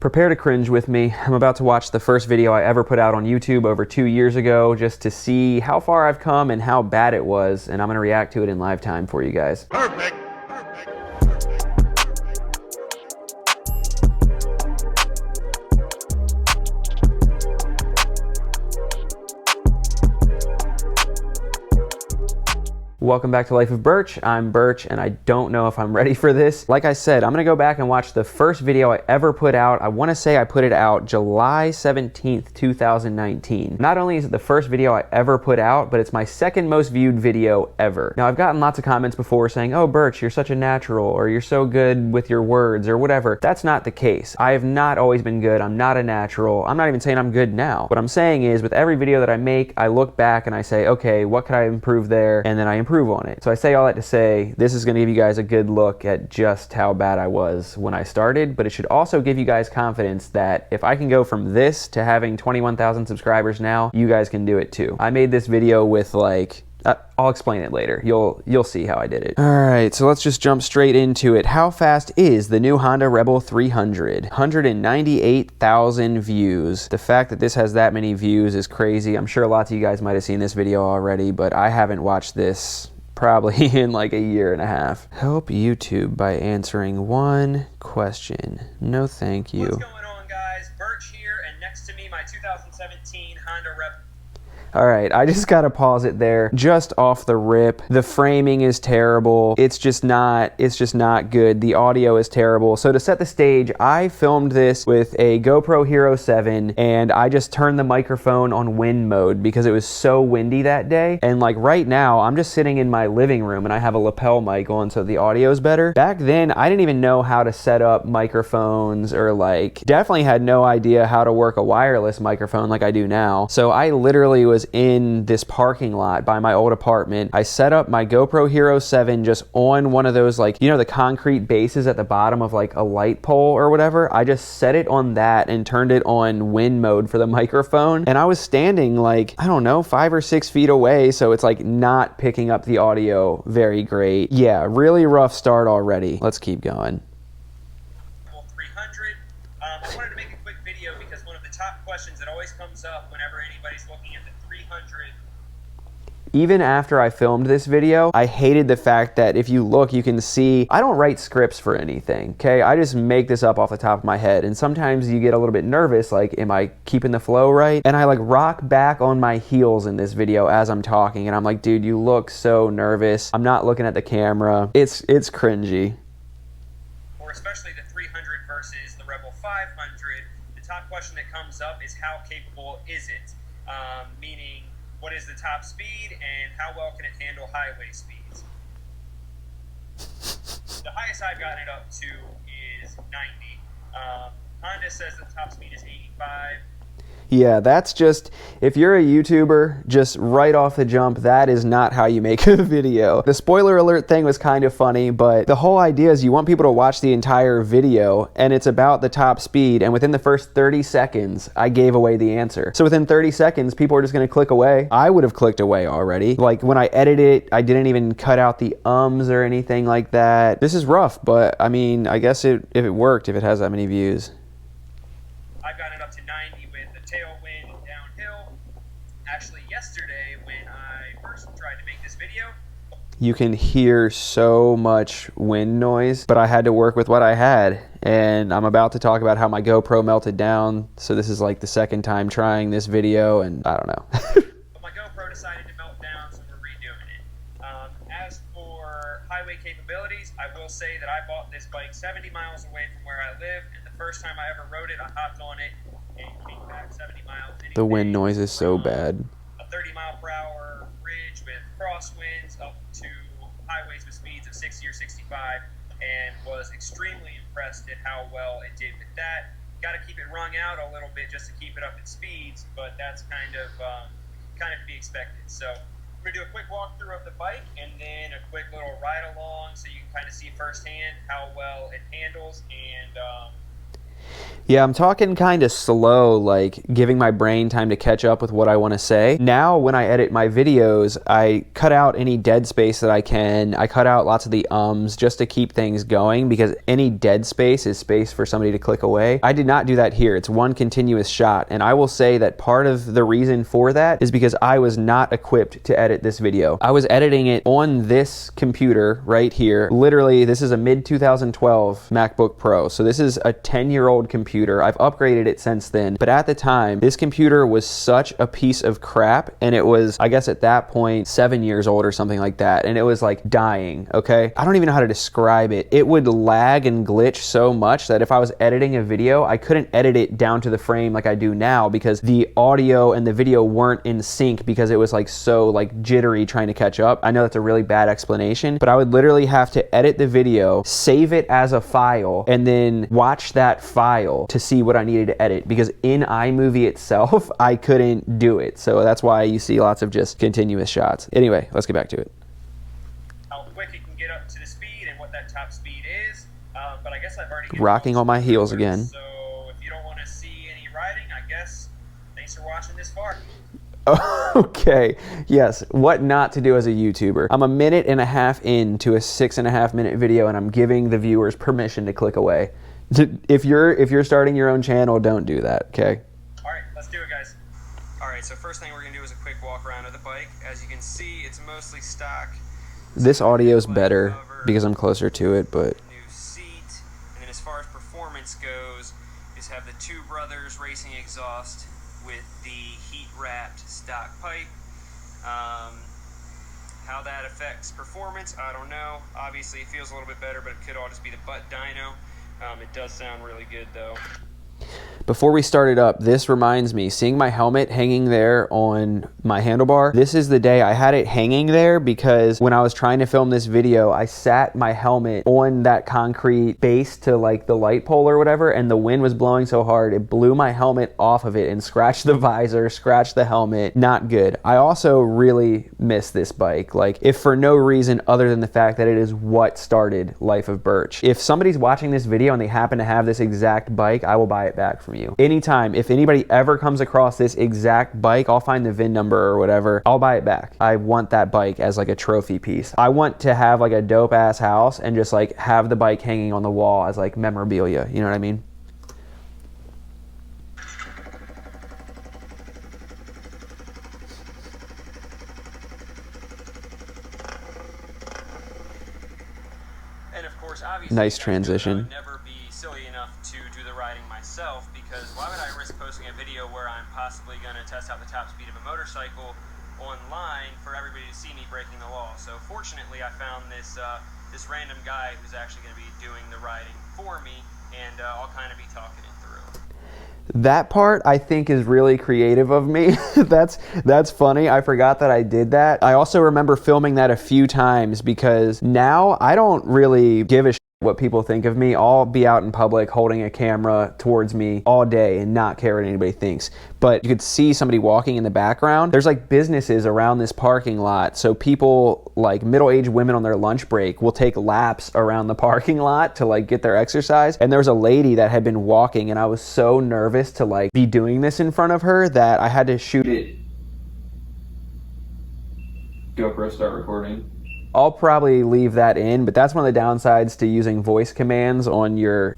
Prepare to cringe with me. I'm about to watch the first video I ever put out on YouTube over 2 years ago just to see how far I've come and how bad it was, and I'm going to react to it in live time for you guys. Perfect. Welcome back to Life of Burch. I'm Burch, and I don't know if I'm ready for this. Like I said, I'm gonna go back and watch the first video I ever put out. I wanna say I put it out July 17th, 2019. Not only is it the first video I ever put out, but it's my second most viewed video ever. Now, I've gotten lots of comments before saying, oh, Burch, you're such a natural, or you're so good with your words, or whatever. That's not the case. I have not always been good. I'm not a natural. I'm not even saying I'm good now. What I'm saying is, with every video that I make, I look back and I say, okay, what could I improve there? And then I improve on it. So I say all that to say, this is going to give you guys a good look at just how bad I was when I started, but it should also give you guys confidence that if I can go from this to having 21,000 subscribers now, you guys can do it too. I made this video with I'll explain it later. You'll see how I did it. All right, so let's just jump straight into it. How fast is the new Honda Rebel 300? 198,000 views. The fact that this has that many views is crazy. I'm sure lots of you guys might have seen this video already, but I haven't watched this probably in like a year and a half. Help YouTube by answering one question. No, thank you. What's going on, guys? Burch here, and next to me, my 2017 Honda Rebel. All right, I just gotta pause it there. Just off the rip, the framing is terrible. It's just not good. The audio is terrible. So to set the stage, I filmed this with a GoPro Hero 7, and I just turned the microphone on wind mode because it was so windy that day. And like right now, I'm just sitting in my living room and I have a lapel mic on so the audio is better. Back then, I didn't even know how to set up microphones, or definitely had no idea how to work a wireless microphone like I do now. So I literally was in this parking lot by my old apartment. I set up my GoPro Hero 7 just on one of those, the concrete bases at the bottom of a light pole or whatever. I just set it on that and turned it on wind mode for the microphone. And I was standing I don't know, 5 or 6 feet away. So it's not picking up the audio very great. Yeah, really rough start already. Let's keep going. 300. I wanted to make a quick video because one of the top questions that always comes up whenever anybody's looking at the 300. Even after I filmed this video, I hated the fact that if you look, you can see I don't write scripts for anything, okay? I just make this up off the top of my head, and sometimes you get a little bit nervous, am I keeping the flow right? And I rock back on my heels in this video as I'm talking, and I'm like, dude, you look so nervous. I'm not looking at the camera. It's cringy. Or especially the 300 versus the Rebel 500, the top question that comes up is how capable is it? Meaning, what is the top speed and how well can it handle highway speeds? The highest I've gotten it up to is 90. Honda says the top speed is 85. Yeah, that's just, if you're a YouTuber, just right off the jump, that is not how you make a video. The spoiler alert thing was kind of funny, but the whole idea is you want people to watch the entire video, and it's about the top speed, and within the first 30 seconds, I gave away the answer. So within 30 seconds, people are just gonna click away. I would have clicked away already. When I edited it, I didn't even cut out the ums or anything like that. This is rough, but I mean, I guess if it worked, if it has that many views. I've gotten it up to 90 with the tailwind downhill. Actually, yesterday when I first tried to make this video, you can hear so much wind noise, but I had to work with what I had. And I'm about to talk about how my GoPro melted down. So this is the second time trying this video, and I don't know. But my GoPro decided to melt down, so we're redoing it. As for highway capabilities, I will say that I bought this bike 70 miles away from where I live, and the first time I ever rode it, I hopped on it and came back 70 miles. The wind noise is so bad. A 30-mile-per-hour ridge with crosswinds up to highways with speeds of 60 or 65, and was extremely impressed at how well it did with that. Got to keep it wrung out a little bit just to keep it up at speeds, but that's kind of to be expected. So we're going to do a quick walkthrough of the bike and then a quick little ride along so you can kind of see firsthand how well it handles and Yeah, I'm talking kind of slow, like giving my brain time to catch up with what I want to say. Now, when I edit my videos, I cut out any dead space that I can. I cut out lots of the ums just to keep things going, because any dead space is space for somebody to click away. I did not do that here. It's one continuous shot. And I will say that part of the reason for that is because I was not equipped to edit this video. I was editing it on this computer right here. Literally, this is a mid-2012 MacBook Pro. So this is a 10-year-old computer. I've upgraded it since then, but at the time, this computer was such a piece of crap, and it was, I guess at that point, 7 years old or something like that, and it was like dying, okay? I don't even know how to describe it. It would lag and glitch so much that if I was editing a video, I couldn't edit it down to the frame like I do now, because the audio and the video weren't in sync, because it was like so like jittery trying to catch up. I know that's a really bad explanation, but I would literally have to edit the video, save it as a file, and then watch that file to see what I needed to edit, because in iMovie itself, I couldn't do it. So that's why you see lots of just continuous shots. Anyway, let's get back to it. How quick it can get up to the speed and what that top speed is. But I guess I've already rocking on my heels again. So if you don't want to see any riding, I guess thanks for watching this far. Okay, yes, what not to do as a YouTuber. I'm a minute and a half into a 6.5 minute video, and I'm giving the viewers permission to click away. If you're starting your own channel, don't do that, okay? All right, let's do it, guys. All right, so first thing we're gonna do is a quick walk around of the bike. As you can see, it's mostly stock. This audio is better because I'm closer to it, but new seat, and then as far as performance goes, is have the Two Brothers racing exhaust with the heat-wrapped stock pipe. How that affects performance, I don't know. Obviously, it feels a little bit better, but it could all just be the butt dyno. It does sound really good, though. before we started up, this reminds me, seeing my helmet hanging there on my handlebar, this is the day I had it hanging there because when I was trying to film this video, I sat my helmet on that concrete base to like the light pole or whatever, and the wind was blowing so hard, it blew my helmet off of it and scratched the visor, scratched the helmet. Not good. I also really miss this bike, like if for no reason other than the fact that it is what started Life of Burch. If somebody's watching this video and they happen to have this exact bike, I will buy it back from you. Anytime, if anybody ever comes across this exact bike, I'll find the VIN number or whatever, I'll buy it back. I want that bike as like a trophy piece. I want to have like a dope ass house and just like have the bike hanging on the wall as like memorabilia, you know what I mean? And of course, obviously, nice transition. I would never be silly enough to do the riding myself, because why would I risk posting a video where I'm possibly going to test out the top speed of a motorcycle online for everybody to see me breaking the law? So fortunately, I found this this random guy who's actually going to be doing the riding for me, and I'll kind of be talking it through. That part I think is really creative of me. That's funny. I forgot that I did that. I also remember filming that a few times because now I don't really give a shit what people think of me. I'll be out in public holding a camera towards me all day and not care what anybody thinks. But you could see somebody walking in the background. There's like businesses around this parking lot. So people, like middle-aged women on their lunch break, will take laps around the parking lot to like get their exercise. And there was a lady that had been walking, and I was so nervous to like be doing this in front of her that I had to shoot it. GoPro, start recording. I'll probably leave that in, but that's one of the downsides to using voice commands on your,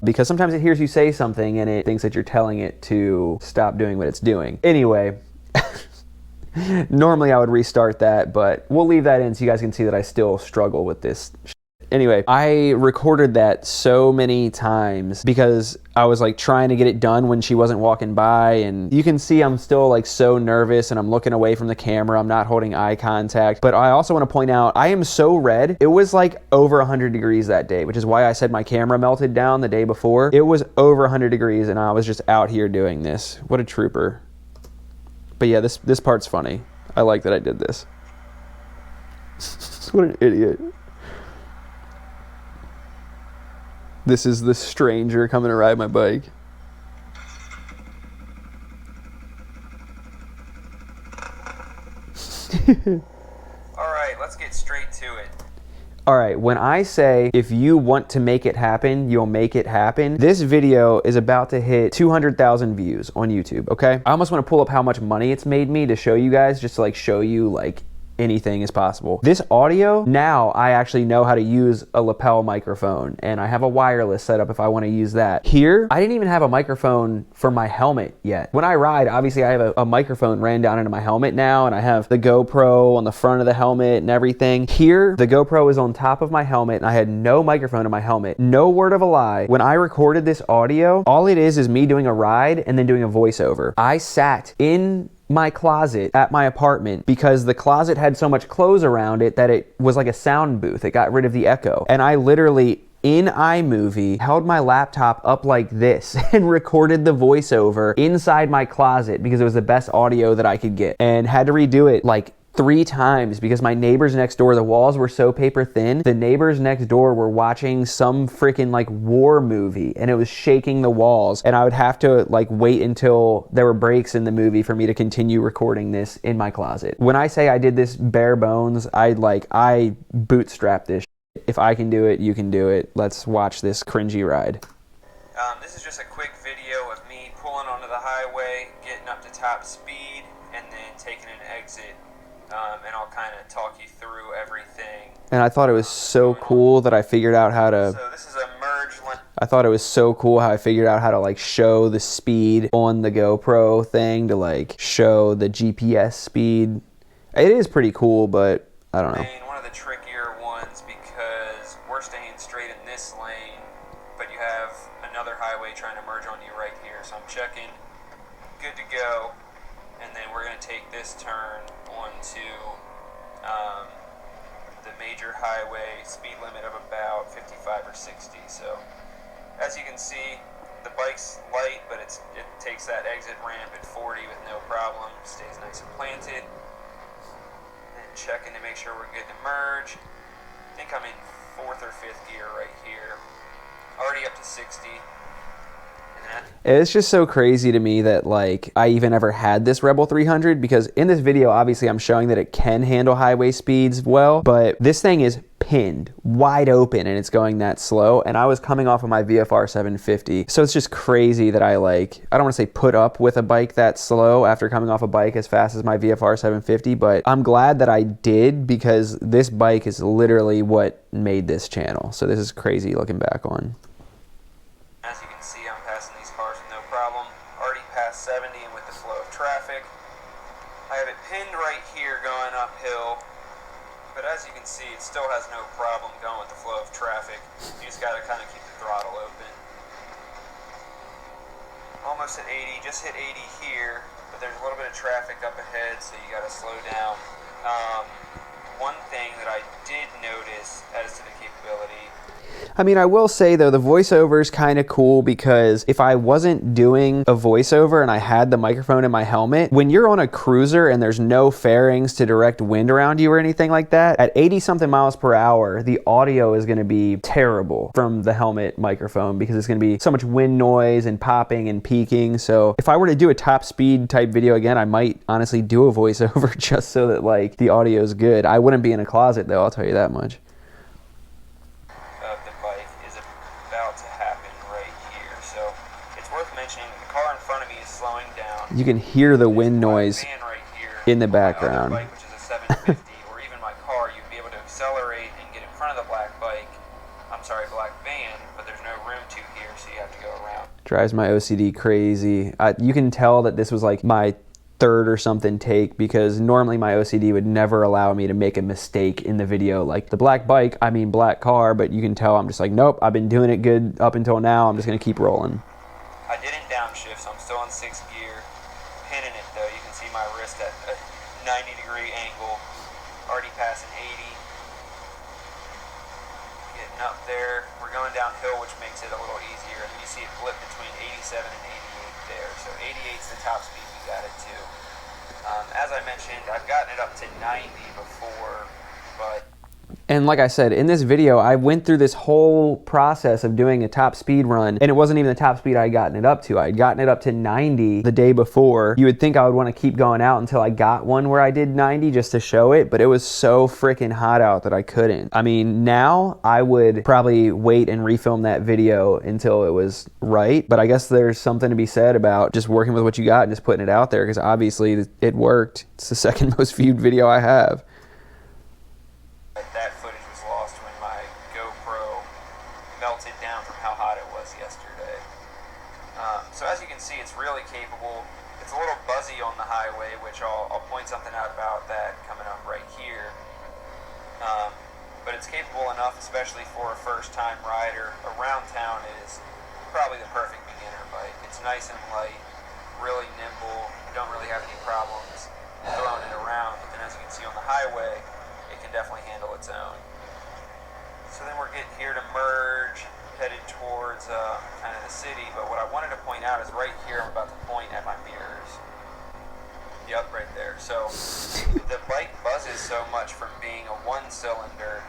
because sometimes it hears you say something and it thinks that you're telling it to stop doing what it's doing. Anyway, normally I would restart that, but we'll leave that in so you guys can see that I still struggle with this. Anyway, I recorded that so many times because I was like trying to get it done when she wasn't walking by, and you can see I'm still like so nervous and I'm looking away from the camera. I'm not holding eye contact. But I also want to point out, I am so red. It was like over 100 degrees that day, which is why I said my camera melted down the day before. It was over 100 degrees and I was just out here doing this. What a trooper. But yeah, this part's funny. I like that I did this. What an idiot. This is the stranger coming to ride my bike. All right, let's get straight to it. All right, when I say if you want to make it happen, you'll make it happen, this video is about to hit 200,000 views on YouTube, okay? I almost want to pull up how much money it's made me to show you guys, just to like show you like anything is possible. This audio, now I actually know how to use a lapel microphone, and I have a wireless setup if I want to use that. Here, I didn't even have a microphone for my helmet yet. When I ride, obviously I have a microphone ran down into my helmet now, and I have the GoPro on the front of the helmet and everything. Here, the GoPro is on top of my helmet, and I had no microphone in my helmet. No word of a lie. When I recorded this audio, all it is me doing a ride and then doing a voiceover. I sat in my closet at my apartment because the closet had so much clothes around it that it was like a sound booth. It got rid of the echo. And I literally, in iMovie, held my laptop up like this and recorded the voiceover inside my closet because it was the best audio that I could get, and had to redo it like 3 times because my neighbors next door, the walls were so paper thin, the neighbors next door were watching some freaking like war movie and it was shaking the walls, and I would have to like wait until there were breaks in the movie for me to continue recording this in my closet. When I say I did this bare bones, I bootstrapped this shit. If I can do it, you can do it. Let's watch this cringy ride. This is just a quick video of me pulling onto the highway, getting up to top speed, and then taking an exit. And I'll kind of talk you through everything. And I thought it was so cool that I figured out how to... So this is a merge lane. I thought it was so cool how I figured out how to like show the speed on the GoPro thing to like show the GPS speed. It is pretty cool, but I don't know. One of the trickier ones because we're staying straight in this lane, but you have another highway trying to merge on you right here. So I'm checking, good to go. And then we're going to take this turn onto the major highway, speed limit of about 55 or 60. So as you can see, the bike's light, but it takes that exit ramp at 40 with no problem, stays nice and planted. And checking to make sure we're good to merge. I think I'm in 4th or 5th gear right here, already up to 60. It's just so crazy to me that like I even ever had this Rebel 300, because in this video obviously I'm showing that it can handle highway speeds well, but this thing is pinned wide open and it's going that slow, and I was coming off of my VFR 750, so it's just crazy that I don't want to say put up with a bike that slow after coming off a bike as fast as my VFR 750, but I'm glad that I did, because this bike is literally what made this channel. So this is crazy looking back on. As you can see, I'm passing these cars with no problem. Already past 70 and with the flow of traffic. I have it pinned right here going uphill, but as you can see, it still has no problem going with the flow of traffic. You just got to kind of keep the throttle open. Almost at 80, just hit 80 here, but there's a little bit of traffic up ahead, so you got to slow down. One thing that I did notice as to the capability, I mean, I will say though, the voiceover is kind of cool, because if I wasn't doing a voiceover and I had the microphone in my helmet, when you're on a cruiser and there's no fairings to direct wind around you or anything like that, at 80 something miles per hour, the audio is going to be terrible from the helmet microphone, because it's going to be so much wind noise and popping and peaking. So if I were to do a top speed type video again, I might honestly do a voiceover just so that like the audio is good. I wouldn't be in a closet though, I'll tell you that much. You can hear the wind noise in the background. Bike, which is a 750, or even my car, you'd be able to accelerate and get in front of the black van, but there's no room to here, so you have to go around. Drives my OCD crazy. You can tell that this was like my 3rd or something take, because normally my OCD would never allow me to make a mistake in the video. Like the black bike, I mean black car, but you can tell I'm just like, nope, I've been doing it good up until now. I'm just going to keep rolling. I didn't downshift, so I'm still in 6th gear. Pinning it though, you can see my wrist at a 90-degree angle, already passing 80. Getting up there, we're going downhill, which makes it a little easier. And you see it flip between 87 and 88 there. So 88's the top speed we got it to. As I mentioned, I've gotten it up to 90 before, but And like I said, in this video, I went through this whole process of doing a top speed run, and it wasn't even the top speed I had gotten it up to. I had gotten it up to 90 the day before. You would think I would want to keep going out until I got one where I did 90 just to show it, but it was so freaking hot out that I couldn't. I mean, now I would probably wait and refilm that video until it was right, but I guess there's something to be said about just working with what you got and just putting it out there, because obviously it worked. It's the second most viewed video I have. That footage was lost when my GoPro melted down from how hot it was yesterday. So as you can see, it's really capable. It's a little buzzy on the highway, which I'll point something out about that coming up right here. But it's capable enough, especially for a first-time rider. Around town is probably the perfect beginner bike. It's nice and light, really nimble, don't really have any problems throwing it around. But then as you can see on the highway, it can definitely handle its own. So then we're getting here to merge, headed towards kind of the city, but what I wanted to point out is right here, I'm about to point at my mirrors. Yep, right there. So the bike buzzes so much from being a one-cylinder.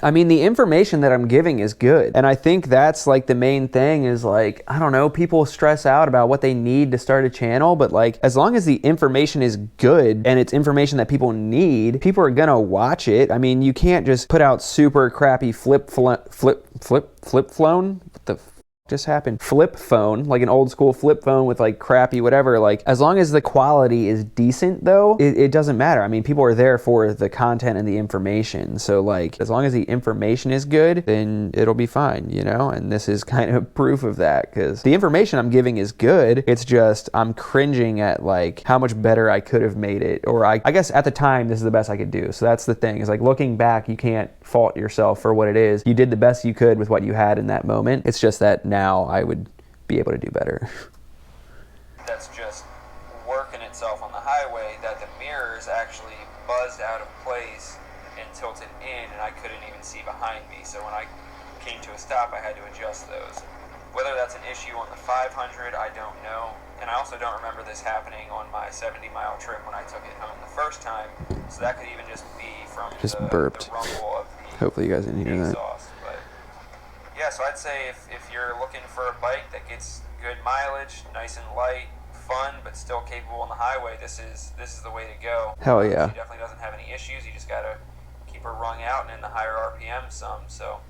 I mean, the information that I'm giving is good. And I think that's like the main thing is like, I don't know, people stress out about what they need to start a channel, but like, as long as the information is good and it's information that people need, people are gonna watch it. I mean, you can't just put out super crappy flip phone? What the just happened? Flip phone, like an old school flip phone with like crappy whatever. Like, as long as the quality is decent though, it doesn't matter. I mean, people are there for the content and the information. So like, as long as the information is good, then it'll be fine, you know? And this is kind of proof of that, because the information I'm giving is good. It's just, I'm cringing at like how much better I could have made it. Or I guess at the time, this is the best I could do. So that's the thing, is like looking back, you can't fault yourself for what it is. You did the best you could with what you had in that moment. It's just that now I would be able to do better. That's just working itself on the highway, that the mirrors actually buzzed out of place and tilted in, and I couldn't even see behind me. So when I came to a stop, I had to adjust those. Whether that's an issue on the 500, I don't know. And I also don't remember this happening on my 70-mile trip when I took it home the first time. So that could even just be from Just the burped. rumble of the Hopefully you guys didn't hear that. exhaust. But yeah, so I'd say if you're looking for a bike that gets good mileage, nice and light, fun, but still capable on the highway, this is the way to go. Hell yeah. She definitely doesn't have any issues. You just gotta keep her wrung out and in the higher RPM some. So,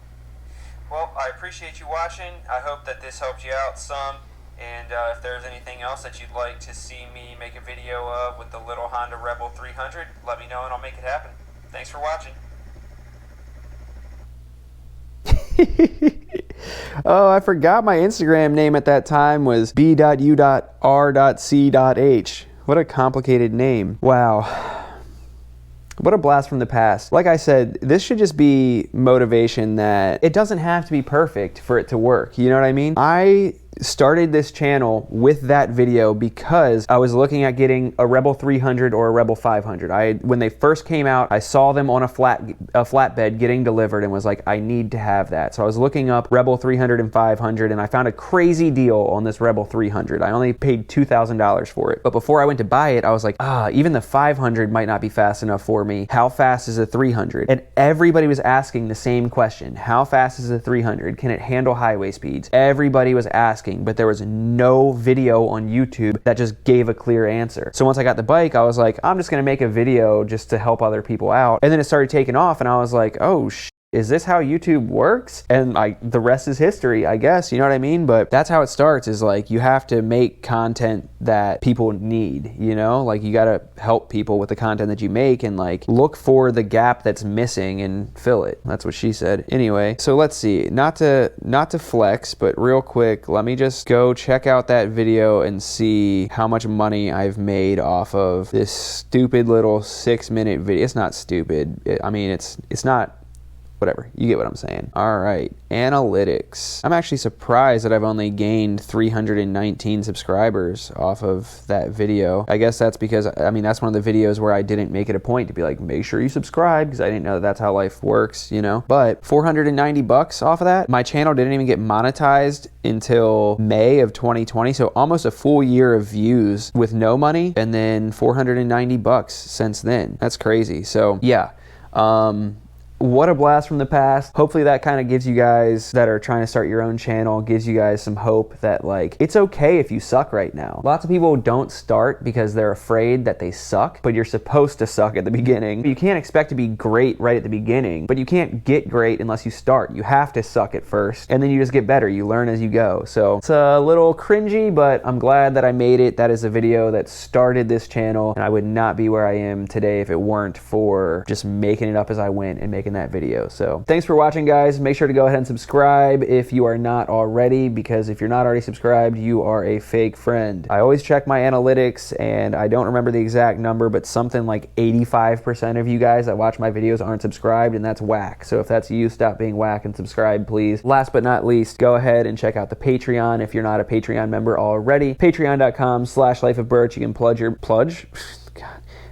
well, I appreciate you watching. I hope that this helped you out some. And if there's anything else that you'd like to see me make a video of with the little Honda Rebel 300, let me know and I'll make it happen. Thanks for watching. Oh, I forgot my Instagram name at that time was b.u.r.c.h. What a complicated name. Wow. What a blast from the past. Like I said, this should just be motivation that it doesn't have to be perfect for it to work. You know what I mean? I started this channel with that video because I was looking at getting a Rebel 300 or a Rebel 500. When they first came out, I saw them on a flatbed getting delivered and was like, I need to have that. So I was looking up Rebel 300 and 500 and I found a crazy deal on this Rebel 300. I only paid $2,000 for it. But before I went to buy it, I was like, even the 500 might not be fast enough for me. How fast is a 300? And everybody was asking the same question. How fast is a 300? Can it handle highway speeds? Everybody was asking, but there was no video on YouTube that just gave a clear answer. So once I got the bike, I was like, I'm just gonna make a video just to help other people out. And then it started taking off and I was like, oh shit. Is this how YouTube works? And the rest is history, I guess, you know what I mean? But that's how it starts, is like, you have to make content that people need, you know? Like, you gotta help people with the content that you make and like look for the gap that's missing and fill it. That's what she said. Anyway, so let's see, not to flex, but real quick, let me just go check out that video and see how much money I've made off of this stupid little 6-minute video. It's not stupid. I mean, it's not, whatever, you get what I'm saying. All right, analytics. I'm actually surprised that I've only gained 319 subscribers off of that video. I guess that's because, I mean, that's one of the videos where I didn't make it a point to be like, make sure you subscribe, because I didn't know that that's how life works, you know? But 490 bucks off of that. My channel didn't even get monetized until May of 2020, so almost a full year of views with no money, and then 490 bucks since then. That's crazy. So yeah, what a blast from the past. Hopefully that kind of gives you guys that are trying to start your own channel, gives you guys some hope that like, it's okay if you suck right now. Lots of people don't start because they're afraid that they suck, but you're supposed to suck at the beginning. You can't expect to be great right at the beginning, but you can't get great unless you start. You have to suck at first, and then you just get better. You learn as you go. So it's a little cringy, but I'm glad that I made it. That is a video that started this channel, and I would not be where I am today if it weren't for just making it up as I went and making that video. So thanks for watching, guys. Make sure to go ahead and subscribe if you are not already, because if you're not already subscribed, you are a fake friend. I always check my analytics, and I don't remember the exact number, but something like 85% of you guys that watch my videos aren't subscribed, and that's whack. So if that's you, stop being whack and subscribe, please. Last but not least, go ahead and check out the Patreon if you're not a Patreon member already. Patreon.com/LifeOfBurch. You can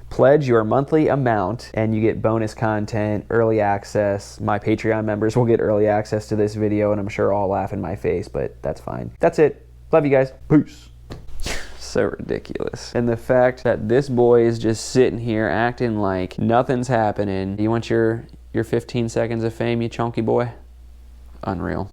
pledge your monthly amount, and you get bonus content, early access. My Patreon members will get early access to this video, and I'm sure I'll laugh in my face, but that's fine. That's it. Love you guys. Peace. So ridiculous. And the fact that this boy is just sitting here acting like nothing's happening. You want your 15 seconds of fame, you chunky boy? Unreal.